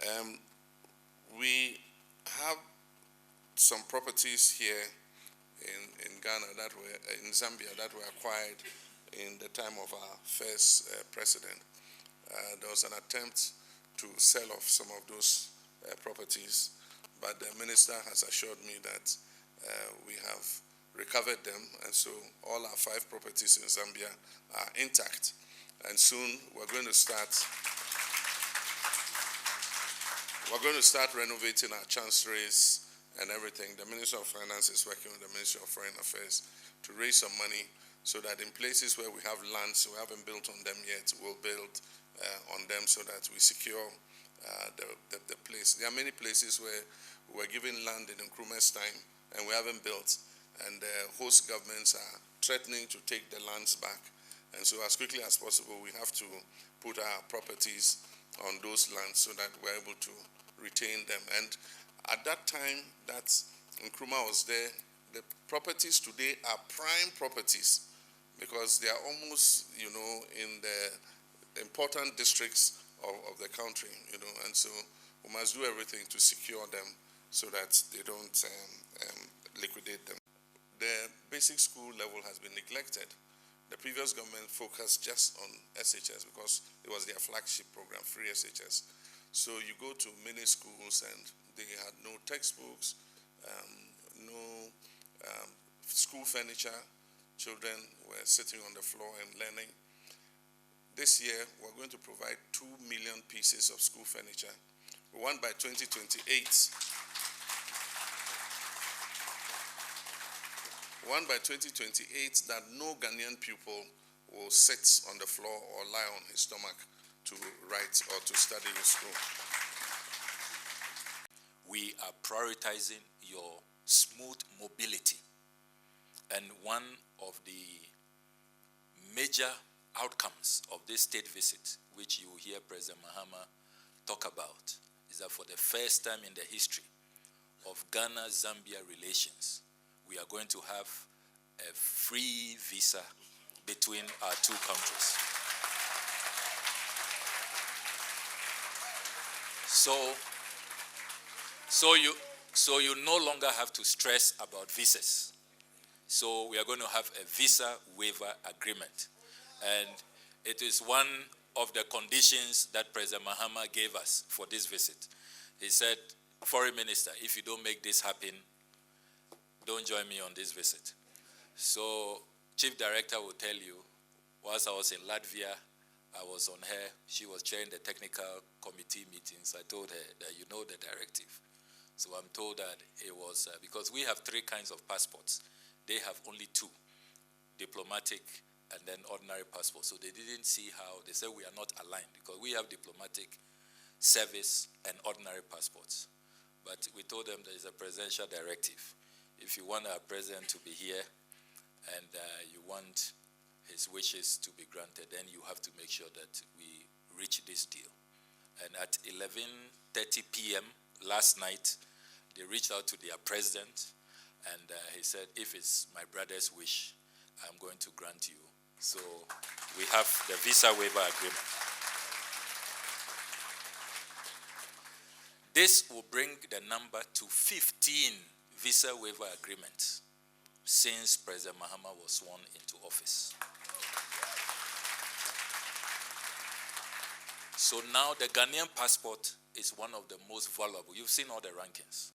Um, we have some properties here in Ghana that were in Zambia that were acquired in the time of our first president. There was an attempt to sell off some of those properties, but the minister has assured me that we have recovered them, and so all our 5 properties in Zambia are intact. And soon we're going to start renovating our chanceries and everything. The Minister of Finance is working with the Ministry of Foreign Affairs to raise some money so that in places where we have lands, we haven't built on them yet, we'll build on them so that we secure the place. There are many places where we're given land in Nkrumah's time and we haven't built, and the host governments are threatening to take the lands back. And so as quickly as possible, we have to put our properties on those lands so that we're able to retain them. And at that time that Nkrumah was there, the properties today are prime properties because they are almost, in the important districts of the country, and so we must do everything to secure them so that they don't liquidate them. The basic school level has been neglected. The previous government focused just on SHS because it was their flagship program, free SHS. So you go to many schools and they had no textbooks, no school furniture. Children were sitting on the floor and learning. This year, we're going to provide 2 million pieces of school furniture. We want by 2028, that no Ghanaian pupil will sit on the floor or lie on his stomach to write or to study in school. We are prioritizing your smooth mobility. And one of the major outcomes of this state visit, which you hear President Mahama talk about, is that for the first time in the history of Ghana-Zambia relations, we are going to have a free visa between our 2 countries. So you no longer have to stress about visas. So we are going to have a visa waiver agreement. And it is one of the conditions that President Mahama gave us for this visit. He said, Foreign Minister, if you don't make this happen, don't join me on this visit. So Chief Director will tell you, whilst I was in Latvia, I was on her. She was chairing the technical committee meetings. I told her that you know the directive. So I'm told that it was, because we have 3 kinds of passports. They have only 2, diplomatic and then ordinary passports. So they didn't see how, they said we are not aligned because we have diplomatic, service, and ordinary passports. But we told them there is a presidential directive. If you want our president to be here and you want his wishes to be granted, then you have to make sure that we reach this deal. And at 11:30 p.m. last night, they reached out to their president, and he said, if it's my brother's wish, I'm going to grant you. So we have the visa waiver agreement. This will bring the number to 15 visa waiver agreements since President Mahama was sworn into office. So now the Ghanaian passport is one of the most valuable. You've seen all the rankings.